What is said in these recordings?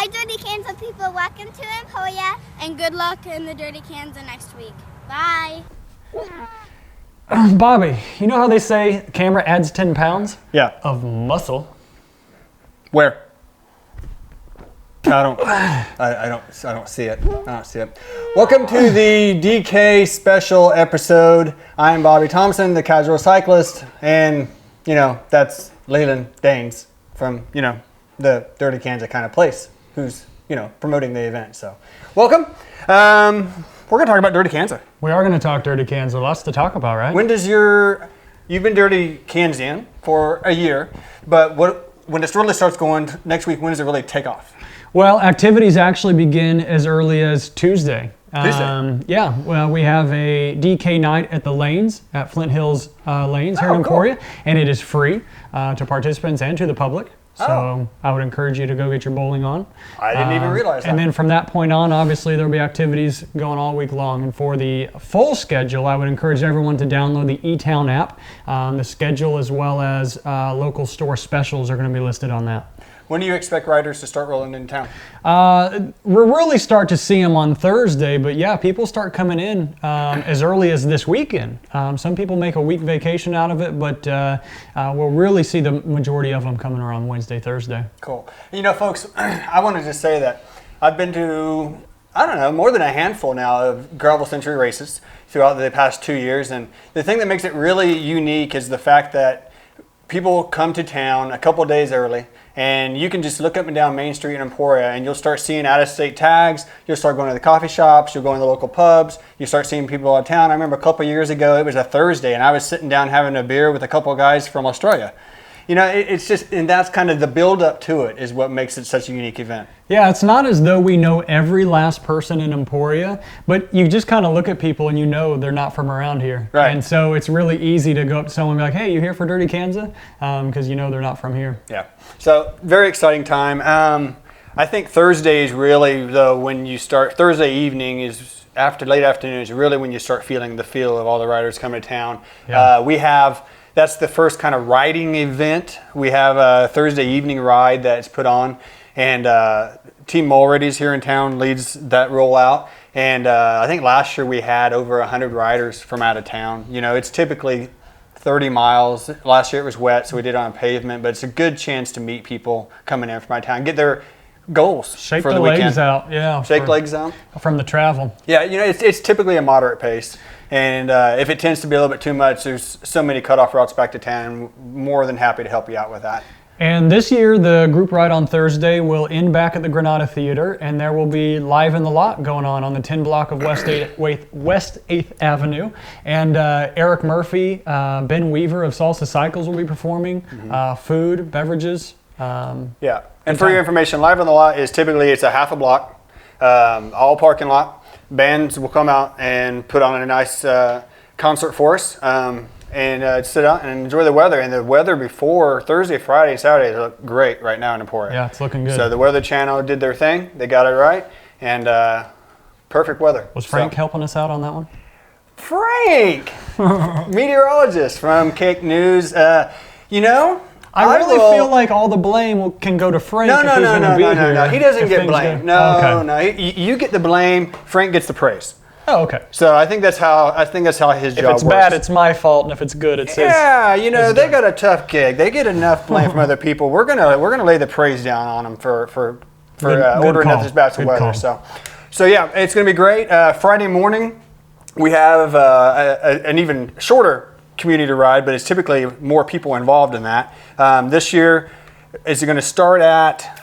Hi, Dirty Kanza people. Welcome to Emporia, and good luck in the Dirty Kanza next week. Bye. Bobby, you know how they say camera adds 10 pounds? Yeah. Of muscle. Where? I don't see it. I don't see it. Welcome to the DK special episode. I am Bobby Thompson, the Casual Cyclist, and that's LeLan Danes from the Dirty Kanza kind of place, who's promoting the event. So, welcome. We're gonna talk about Dirty Kanza. We are gonna talk Dirty Kanza. Lots to talk about, right? When does you've been Dirty Kanzian for a year, but when it really starts going next week, when does it really take off? Well, activities actually begin as early as Tuesday. Tuesday? Well, we have a DK night at the lanes, at Flint Hills Lanes here in Emporia, and it is free to participants and to the public. So I would encourage you to go get your bowling on. I didn't even realize that. And then from that point on, obviously there'll be activities going all week long. And for the full schedule, I would encourage everyone to download the eTown app. The schedule as well as local store specials are going to be listed on that. When do you expect riders to start rolling in town? We'll really start to see them on Thursday, but yeah, people start coming in as early as this weekend. Some people make a week vacation out of it, but we'll really see the majority of them coming around Wednesday, Thursday. Cool. Folks, I wanted to say that I've been to, more than a handful now of Gravel Century races throughout the past 2 years, and the thing that makes it really unique is the fact that people come to town a couple days early, and you can just look up and down Main Street in Emporia and you'll start seeing out-of-state tags. You'll start going to the coffee shops. You'll go in the local pubs. You start seeing people out of town. I remember a couple of years ago, it was a Thursday, and I was sitting down having a beer with a couple of guys from Australia. It's just, and that's kind of the build-up to it is what makes it such a unique event. Yeah, it's not as though we know every last person in Emporia, but you just kind of look at people and they're not from around here. Right. And so it's really easy to go up to someone and be like, hey, you here for Dirty Kanza? Because they're not from here. Yeah. So, very exciting time. I think Thursday is really, though, when you start, Thursday evening is after late afternoon is really when you start feeling the feel of all the riders coming to town. Yeah. That's the first kind of riding event. We have a Thursday evening ride that's put on, and Team Mulready's here in town leads that rollout. And I think last year we had over 100 riders from out of town. It's typically 30 miles. Last year it was wet, so we did it on pavement, but it's a good chance to meet people coming in from out of town, get their goals Shake for the weekend. legs out, yeah. Shake legs out. From the travel. Yeah, it's typically a moderate pace. And if it tends to be a little bit too much, there's so many cutoff routes back to town. More than happy to help you out with that. And this year, the group ride on Thursday will end back at the Granada Theater, and there will be Live in the Lot going on the 10 block of West 8th Avenue. And Eric Murphy, Ben Weaver of Salsa Cycles will be performing. Food, beverages. Yeah. And for your information, Live in the Lot is typically, it's a half a block, all parking lot. Bands will come out and put on a nice concert for us and sit out and enjoy the weather. And the weather before Thursday, Friday, and Saturday look great right now in Emporia. Yeah, it's looking good. So the Weather Channel did their thing. They got it right. And perfect weather. Was Frank helping us out on that one? Frank! Meteorologist from Cake News. I really feel like all the blame can go to Frank if he's going to be here. No. He doesn't get blame. No. You get the blame. Frank gets the praise. Oh, okay. So I think that's how his job works. If it's bad, it's my fault, and if it's good, it's his. Yeah, they got a tough gig. They get enough blame from other people. We're gonna lay the praise down on them for ordering up this batch of weather. So yeah, it's gonna be great. Friday morning, we have an even shorter community ride, but it's typically more people involved in that. This year, is it going to start at?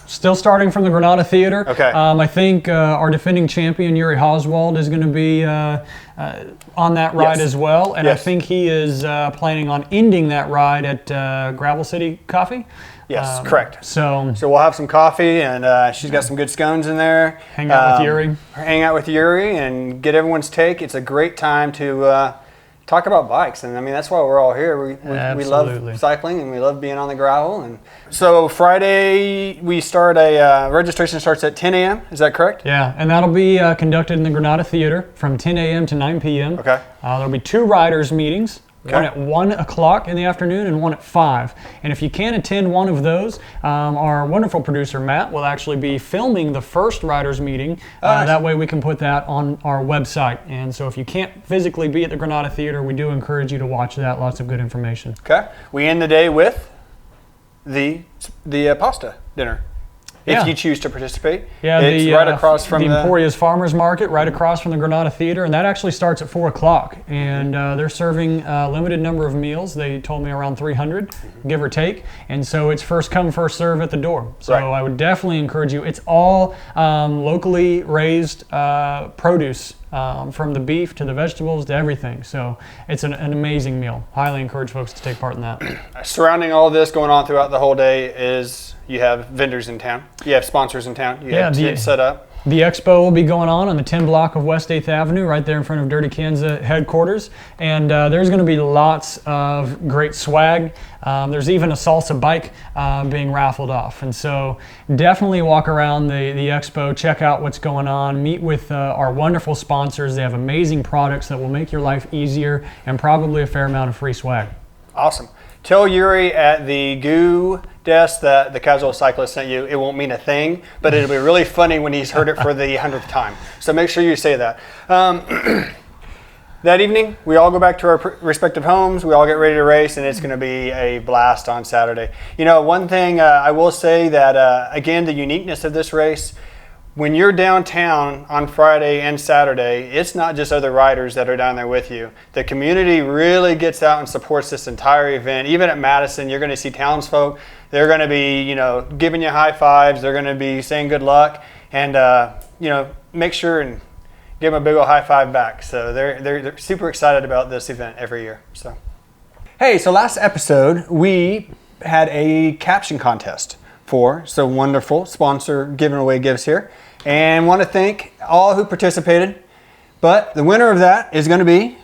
Still starting from the Granada Theater. Okay. I think our defending champion, Yuri Oswald, is going to be on that ride as well. And I think he is planning on ending that ride at Gravel City Coffee. Yes, correct. So we'll have some coffee, and she's got some good scones in there. Hang out with Yuri and get everyone's take. It's a great time to talk about bikes, and that's why we're all here. We love cycling, and we love being on the gravel. And so Friday we start registration starts at 10 a.m. Is that correct? Yeah, and that'll be conducted in the Granada Theater from 10 a.m. to 9 p.m. Okay. There'll be 2 riders meetings. one at 1 o'clock in the afternoon and one at 5. And if you can't attend one of those, our wonderful producer Matt will actually be filming the first riders meeting. Nice. That way we can put that on our website. And so if you can't physically be at the Granada Theater, we do encourage you to watch that. Lots of good information. Okay. We end the day with the pasta dinner. If you choose to participate. Yeah, it's right across from the Emporia's Farmers Market, right across from the Granada Theater, and that actually starts at 4 o'clock. And they're serving a limited number of meals. They told me around 300, give or take. And so it's first come, first serve at the door. So I would definitely encourage you. It's all locally raised produce, from the beef to the vegetables to everything. So it's an amazing meal. Highly encourage folks to take part in that. Surrounding all this going on throughout the whole day is you have vendors in town. You have sponsors in town. You have tents set up. The Expo will be going on the 10 block of West 8th Avenue, right there in front of Dirty Kanza headquarters. And there's going to be lots of great swag. There's even a salsa bike being raffled off. And so definitely walk around the Expo, check out what's going on, meet with our wonderful sponsors. They have amazing products that will make your life easier and probably a fair amount of free swag. Awesome. Tell Yuri at the GOO desk that the Casual Cyclist sent you. It won't mean a thing, but it'll be really funny when he's heard it for the 100th time. So make sure you say that. That evening, we all go back to our respective homes. We all get ready to race, and it's going to be a blast on Saturday. You know, one thing I will say that, again, the uniqueness of this race, when you're downtown on Friday and Saturday, it's not just other riders that are down there with you. The community really gets out and supports this entire event. Even at Madison, you're going to see townsfolk. They're going to be, you know, giving you high fives. They're going to be saying good luck, and you know, make sure and give them a big old high five back. So they're super excited about this event every year. So, hey, so last episode we had a caption contest for some wonderful sponsor giving away gifts here. And want to thank all who participated. But the winner of that is going to be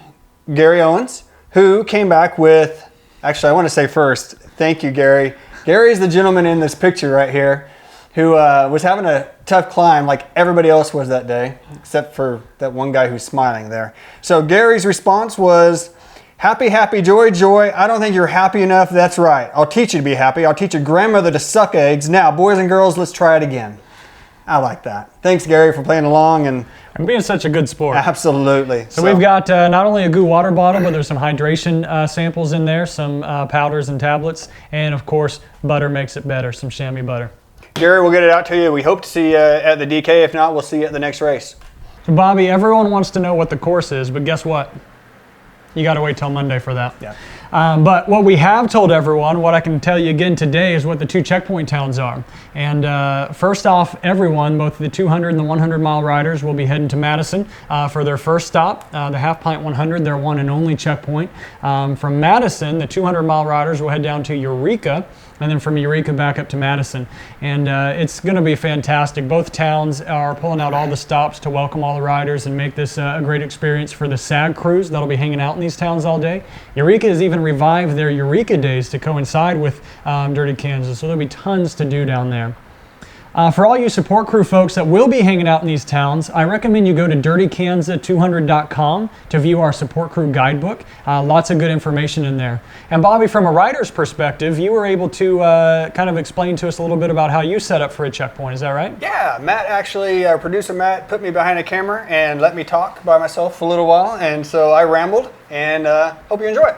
Gary Owens, who came back with, actually I want to say first, thank you Gary. Gary's the gentleman in this picture right here who was having a tough climb like everybody else was that day, except for that one guy who's smiling there. So Gary's response was, happy, happy, joy, joy. I don't think you're happy enough. That's right. I'll teach you to be happy. I'll teach your grandmother to suck eggs. Now, boys and girls, let's try it again. I like that. Thanks, Gary, for playing along and being such a good sport. Absolutely. So we've got not only a GOO water bottle, but there's some hydration samples in there, some powders and tablets, and of course, butter makes it better, some chamois butter. Gary, we'll get it out to you. We hope to see you at the DK. If not, we'll see you at the next race. So Bobby, everyone wants to know what the course is, but guess what? You got to wait till Monday for that. Yeah. But what we have told everyone, what I can tell you again today, is what the 2 checkpoint towns are. And first off, everyone, both the 200 and the 100 mile riders, will be heading to Madison for their first stop. The Half Pint 100, their one and only checkpoint. From Madison, the 200 mile riders will head down to Eureka, and then from Eureka back up to Madison. And it's going to be fantastic. Both towns are pulling out all the stops to welcome all the riders and make this a great experience for the SAG crews that'll be hanging out in these towns all day. Eureka has even revived their Eureka days to coincide with Dirty Kanza, so there'll be tons to do down there. For all you support crew folks that will be hanging out in these towns, I recommend you go to dirtykanza200.com to view our support crew guidebook. Lots of good information in there. And Bobby, from a rider's perspective, you were able to kind of explain to us a little bit about how you set up for a checkpoint. Is that right? Yeah, Matt actually, our producer Matt, put me behind a camera and let me talk by myself for a little while. And so I rambled, and hope you enjoy it.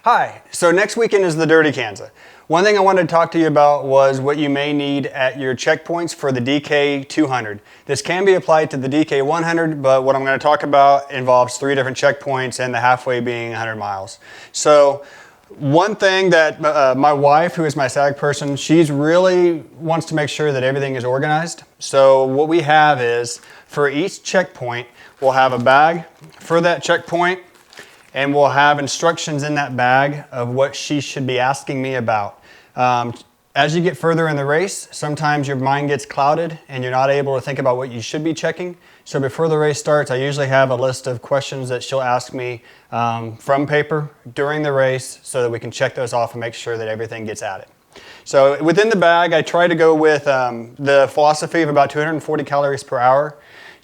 Hi, so next weekend is the Dirty Kanza. One thing I wanted to talk to you about was what you may need at your checkpoints for the DK 200. This can be applied to the DK 100, but what I'm going to talk about involves 3 different checkpoints and the halfway being 100 miles. So one thing that my wife, who is my SAG person, she's really wants to make sure that everything is organized. So what we have is, for each checkpoint, we'll have a bag for that checkpoint, and we'll have instructions in that bag of what she should be asking me about. As you get further in the race, sometimes your mind gets clouded and you're not able to think about what you should be checking. So before the race starts, I usually have a list of questions that she'll ask me from paper during the race so that we can check those off and make sure that everything gets added. So within the bag, I try to go with the philosophy of about 240 calories per hour.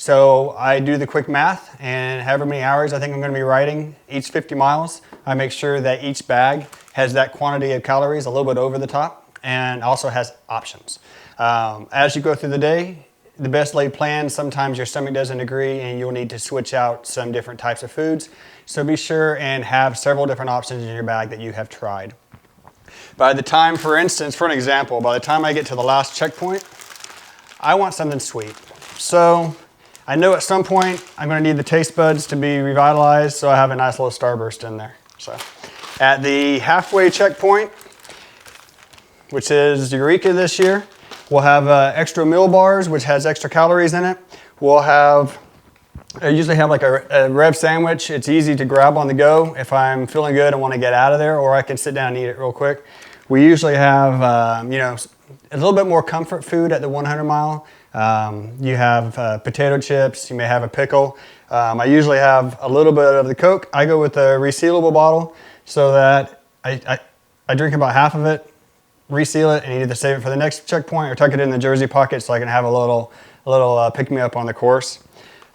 So I do the quick math, and however many hours I think I'm going to be riding each 50 miles, I make sure that each bag has that quantity of calories a little bit over the top and also has options. As you go through the day, the best laid plan, sometimes your stomach doesn't agree and you'll need to switch out some different types of foods. So be sure and have several different options in your bag that you have tried. By the time, for instance, for an example, by the time I get to the last checkpoint, I want something sweet. So I know at some point I'm going to need the taste buds to be revitalized, so I have a nice little Starburst in there. So at the halfway checkpoint, which is Eureka this year, we'll have extra meal bars, which has extra calories in it. We'll have, I usually have like a Rev sandwich. It's easy to grab on the go if I'm feeling good and want to get out of there, or I can sit down and eat it real quick. We usually have, you know, a little bit more comfort food at the 100 mile. You have potato chips, you may have a pickle. I usually have a little bit of the Coke. I go with a resealable bottle so that I drink about half of it, reseal it, and either save it for the next checkpoint or tuck it in the jersey pocket so I can have a little pick-me-up on the course.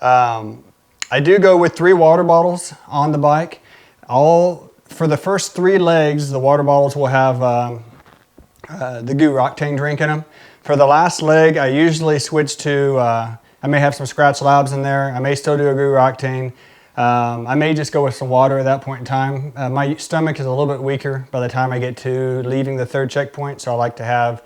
I do go with 3 water bottles on the bike. For the first 3 legs, the water bottles will have the Goo Octane drink in them. For the last leg, I usually switch to, I may have some Scratch Labs in there. I may still do a Goo Octane. I may just go with some water at that point in time. My stomach is a little bit weaker by the time I get to leaving the 3rd checkpoint, so I like to have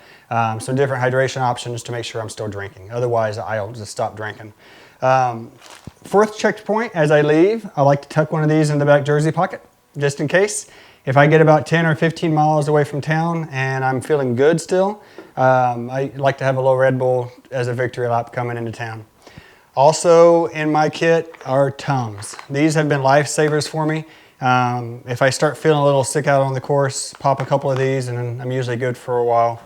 some different hydration options to make sure I'm still drinking. Otherwise, I'll just stop drinking. 4th checkpoint, as I leave, I like to tuck one of these in the back jersey pocket, just in case. If I get about 10 or 15 miles away from town and I'm feeling good still, I like to have a little Red Bull as a victory lap coming into town. Also in my kit are Tums. These have been lifesavers for me. If I start feeling a little sick out on the course, pop a couple of these and I'm usually good for a while.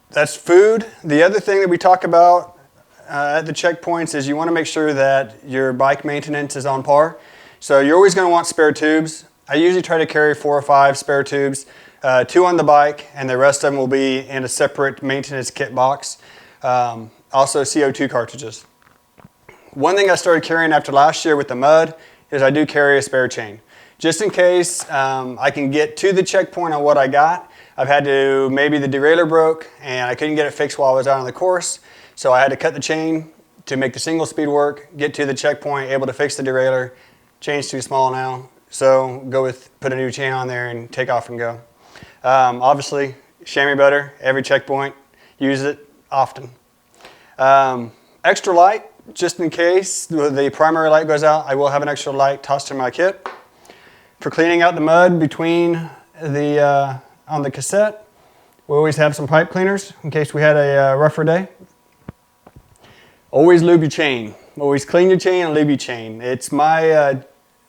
That's food. The other thing that we talk about at the checkpoints is you want to make sure that your bike maintenance is on par. So you're always going to want spare tubes. I usually try to carry 4 or 5 spare tubes, 2 on the bike, and the rest of them will be in a separate maintenance kit box. Also CO2 cartridges. One thing I started carrying after last year with the mud is I do carry a spare chain. Just in case I can get to the checkpoint on what I got. I've had to, maybe the derailleur broke and I couldn't get it fixed while I was out on the course. So I had to cut the chain to make the single speed work, get to the checkpoint, able to fix the derailleur. Chain's too small now, so put a new chain on there and take off and go. Obviously, chamois butter, every checkpoint, use it often. Extra light, just in case the primary light goes out, I will have an extra light tossed in my kit. For cleaning out the mud between on the cassette, we always have some pipe cleaners in case we had a rougher day. Always lube your chain. Always clean your chain and lube your chain. It's my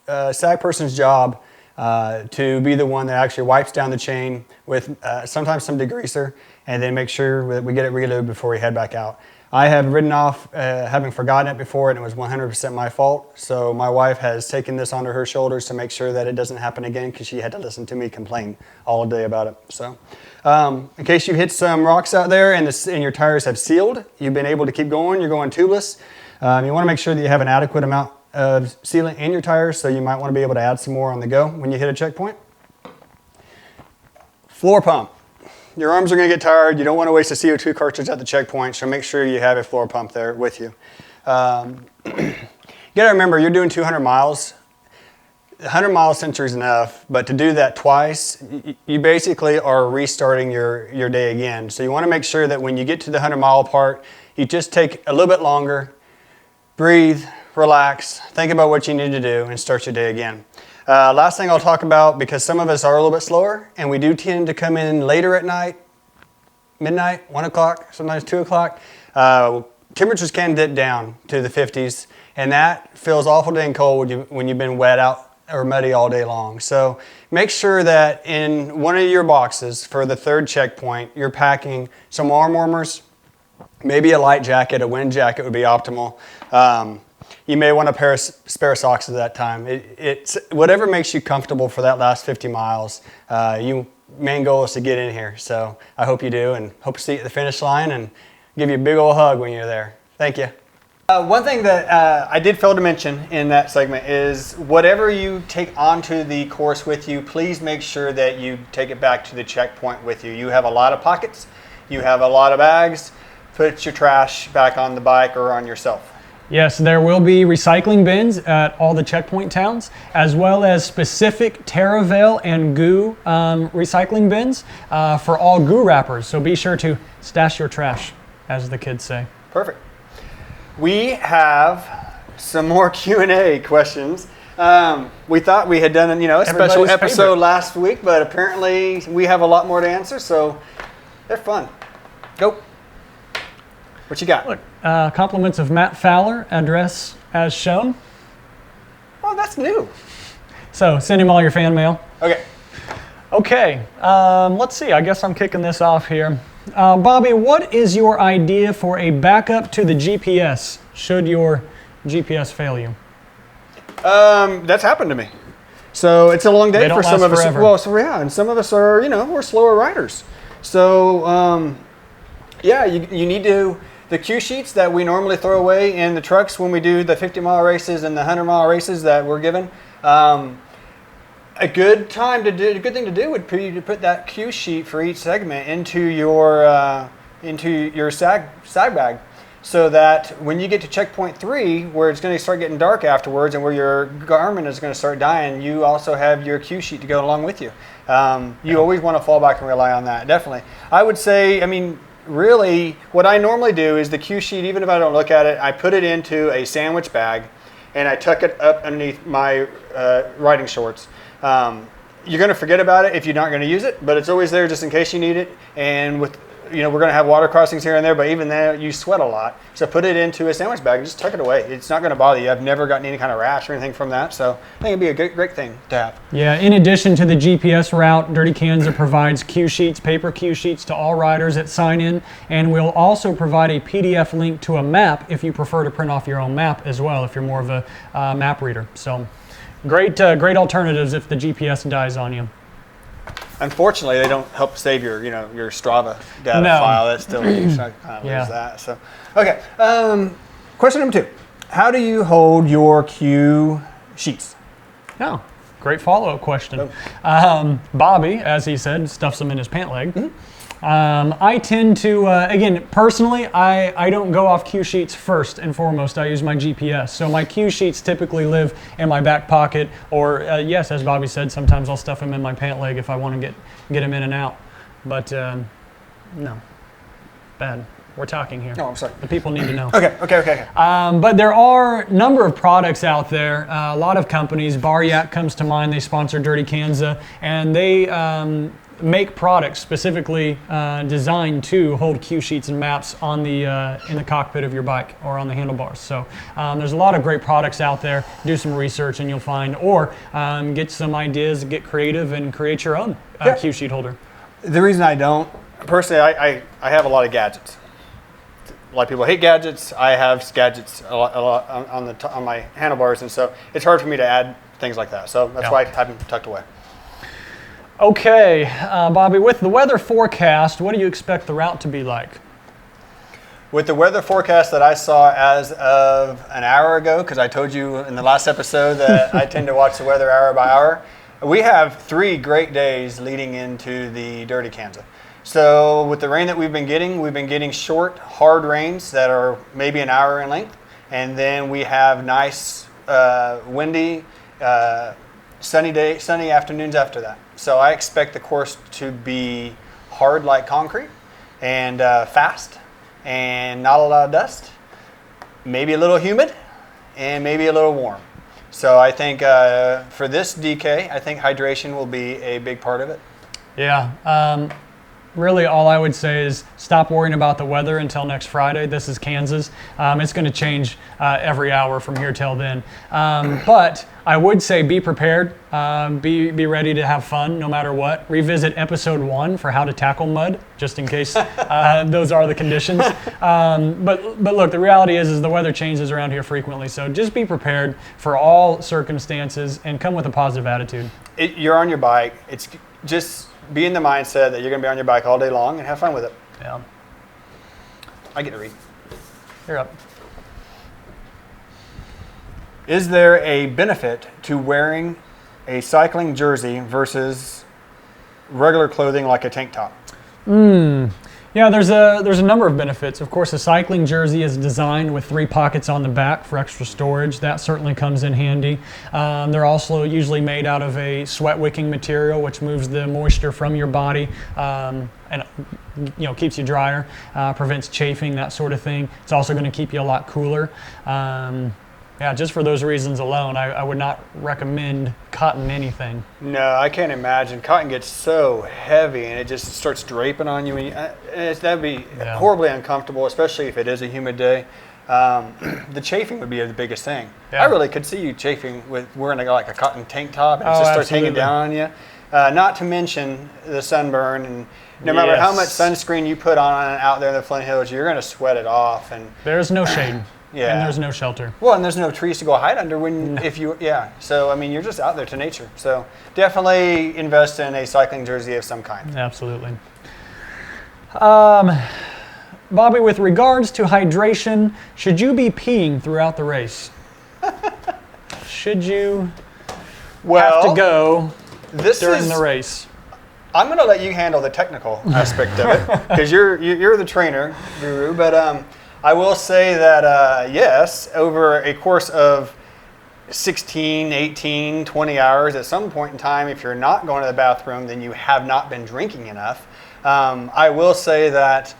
SAG person's job to be the one that actually wipes down the chain with sometimes some degreaser and then make sure that we get it relubed before we head back out. I have ridden off having forgotten it before and it was 100% my fault. So my wife has taken this onto her shoulders to make sure that it doesn't happen again because she had to listen to me complain all day about it. So in case you hit some rocks out there and your tires have sealed, you've been able to keep going, you're going tubeless. You want to make sure that you have an adequate amount of sealant in your tires, so you might want to be able to add some more on the go when you hit a checkpoint. Floor pump. Your arms are going to get tired. You don't want to waste a CO2 cartridge at the checkpoint, so make sure you have a floor pump there with you. You got to remember, you're doing 200 miles. 100 mile century is enough, but to do that twice, you basically are restarting your day again. So you want to make sure that when you get to the 100 mile part, you just take a little bit longer, breathe, relax, think about what you need to do, and start your day again. Last thing I'll talk about, because some of us are a little bit slower, and we do tend to come in later at night, midnight, 1 o'clock, sometimes 2 o'clock, temperatures can dip down to the 50s, and that feels awful dang cold when you've been wet out or muddy all day long. So make sure that in one of your boxes for the 3rd checkpoint, you're packing some arm warmers, maybe a light jacket, a wind jacket would be optimal. You may want a pair of spare socks at that time. It's whatever makes you comfortable for that last 50 miles. Main goal is to get in here, so I hope you do, and hope to see you at the finish line and give you a big old hug when you're there. Thank you. One thing that I did fail to mention in that segment is whatever you take onto the course with you, please make sure that you take it back to the checkpoint with you. You have a lot of pockets, you have a lot of bags. Put your trash back on the bike or on yourself. Yes, there will be recycling bins at all the checkpoint towns, as well as specific Terravale and goo recycling bins for all goo wrappers. So be sure to stash your trash, as the kids say. Perfect. We have some more Q&A questions. We thought we had done a special episode last week, but apparently we have a lot more to answer, so they're fun. Go. What you got? Look, compliments of Matt Fowler, address as shown. Oh, that's new. So send him all your fan mail. Okay. Okay, let's see. I guess I'm kicking this off here. Bobby, what is your idea for a backup to the GPS should your GPS fail you? That's happened to me. So it's a long day for some of us. Forever. Well, so yeah, and some of us are, we're slower riders. So yeah, you need to. The cue sheets that we normally throw away in the trucks when we do the 50-mile races and the 100-mile races that we're given, a good thing to do would be to put that cue sheet for each segment into your sag bag, so that when you get to checkpoint 3, where it's going to start getting dark afterwards, and where your Garmin is going to start dying, you also have your cue sheet to go along with you. You always want to fall back and rely on that. Definitely, I would say. I mean, really, what I normally do is the cue sheet, even if I don't look at it, I put it into a sandwich bag and I tuck it up underneath my riding shorts. You're going to forget about it if you're not going to use it, but it's always there just in case you need it. And with, we're going to have water crossings here and there, but even there you sweat a lot. So put it into a sandwich bag and just tuck it away. It's not going to bother you. I've never gotten any kind of rash or anything from that. So I think it'd be a great thing to have. Yeah, in addition to the GPS route, Dirty Kanza provides cue sheets, paper cue sheets to all riders that sign in, and we'll also provide a PDF link to a map if you prefer to print off your own map as well, if you're more of a map reader. So great alternatives if the GPS dies on you. Unfortunately, they don't help save your Strava data file. That's still lose that. So, okay. Question number 2: how do you hold your cue sheets? Oh, great follow-up question. Bobby, as he said, stuffs them in his pant leg. Mm-hmm. I tend to, again, personally, I don't go off cue sheets first and foremost. I use my GPS. So my cue sheets typically live in my back pocket, or yes, as Bobby said, sometimes I'll stuff them in my pant leg if I want to get them in and out. But no, bad. We're talking here. Oh, I'm sorry. The people need to know. Okay. But there are a number of products out there. A lot of companies. Bar Yak comes to mind. They sponsor Dirty Kanza, and they make products specifically designed to hold cue sheets and maps on the in the cockpit of your bike or on the handlebars. So there's a lot of great products out there. Do some research and you'll find, or get some ideas, get creative, and create your own cue sheet holder. The reason I don't, personally, I have a lot of gadgets. A lot of people hate gadgets. I have gadgets a lot on my handlebars, and so it's hard for me to add things like that. So that's why I have them tucked away. Okay, Bobby, with the weather forecast, what do you expect the route to be like? With the weather forecast that I saw as of an hour ago, because I told you in the last episode that I tend to watch the weather hour by hour, we have 3 great days leading into the Dirty Kanza. So with the rain that we've been getting short, hard rains that are maybe an hour in length, and then we have nice, windy, sunny afternoons after that. So I expect the course to be hard like concrete and fast and not a lot of dust, maybe a little humid and maybe a little warm. So I think for this DK, I think hydration will be a big part of it. Yeah. Really, all I would say is stop worrying about the weather until next Friday. This is Kansas. It's going to change every hour from here till then. But I would say be prepared. Be ready to have fun no matter what. Revisit episode 1 for how to tackle mud, just in case those are the conditions. But look, the reality is the weather changes around here frequently. So just be prepared for all circumstances and come with a positive attitude. You're on your bike. It's just be in the mindset that you're going to be on your bike all day long and have fun with it. Yeah. I get to read. You're up. Is there a benefit to wearing a cycling jersey versus regular clothing like a tank top? Yeah, there's a number of benefits. Of course, a cycling jersey is designed with 3 pockets on the back for extra storage. That certainly comes in handy. They're also usually made out of a sweat wicking material, which moves the moisture from your body and keeps you drier, prevents chafing, that sort of thing. It's also going to keep you a lot cooler. Yeah, just for those reasons alone, I would not recommend cotton anything. No, I can't imagine. Cotton gets so heavy and it just starts draping on you. That'd be horribly uncomfortable, especially if it is a humid day. The chafing would be the biggest thing. Yeah. I really could see you chafing with wearing like a cotton tank top and it just starts hanging down on you. Not to mention the sunburn, and no matter how much sunscreen you put on out there in the Flint Hills, you're going to sweat it off. And there's no shade. Yeah. And there's no shelter. Well, and there's no trees to go hide under So, I mean, you're just out there to nature. So, definitely invest in a cycling jersey of some kind. Absolutely. Bobby, with regards to hydration, should you be peeing throughout the race? Should you have to go during the race? I'm going to let you handle the technical aspect of it because you're the trainer, Guru, but I will say that, yes, over a course of 16, 18, 20 hours, at some point in time, if you're not going to the bathroom, then you have not been drinking enough. I will say that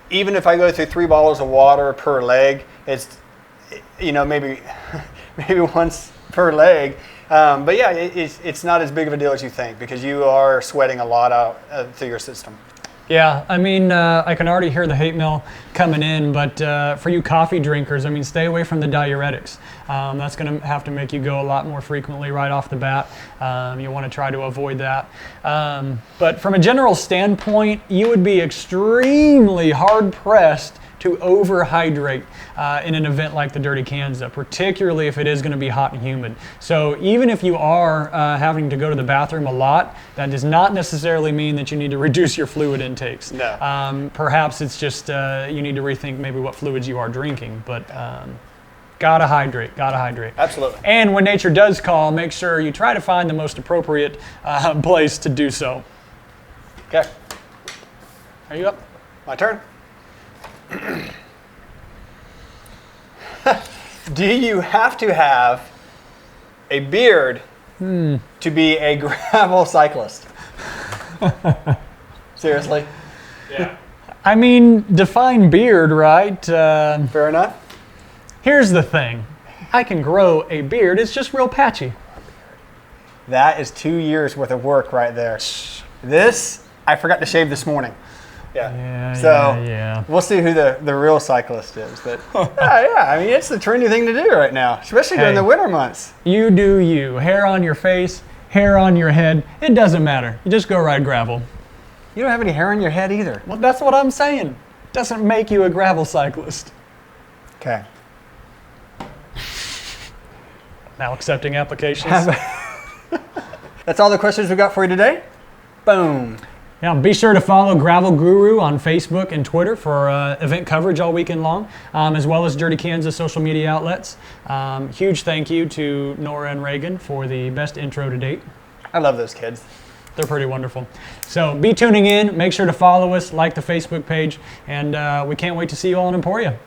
even if I go through 3 bottles of water per leg, it's, maybe once per leg. But yeah, it's not as big of a deal as you think because you are sweating a lot out through your system. Yeah, I mean, I can already hear the hate mail coming in, but for you coffee drinkers, I mean, stay away from the diuretics. That's going to have to make you go a lot more frequently right off the bat. You want to try to avoid that. But from a general standpoint, you would be extremely hard-pressed to overhydrate in an event like the Dirty Kanza, particularly if it is going to be hot and humid. So even if you are having to go to the bathroom a lot, that does not necessarily mean that you need to reduce your fluid intakes. No. Perhaps it's just you need to rethink maybe what fluids you are drinking, but gotta hydrate. Absolutely. And when nature does call, make sure you try to find the most appropriate place to do so. Okay. Are you up? My turn. Do you have to have a beard to be a gravel cyclist? Seriously? Yeah. I mean, define beard, right? Fair enough. Here's the thing. I can grow a beard. It's just real patchy. That is 2 years worth of work right there. This, I forgot to shave this morning. Yeah. We'll see who the real cyclist is. But I mean, it's the trendy thing to do right now, especially during the winter months. You do you. Hair on your face, hair on your head. It doesn't matter. You just go ride gravel. You don't have any hair on your head either. Well, that's what I'm saying. Doesn't make you a gravel cyclist. Okay. Now accepting applications. That's all the questions we got for you today. Boom. Now, be sure to follow Gravel Guru on Facebook and Twitter for event coverage all weekend long, as well as Dirty Kanza social media outlets. Huge thank you to Nora and Reagan for the best intro to date. I love those kids. They're pretty wonderful. So be tuning in. Make sure to follow us, like the Facebook page, and we can't wait to see you all in Emporia.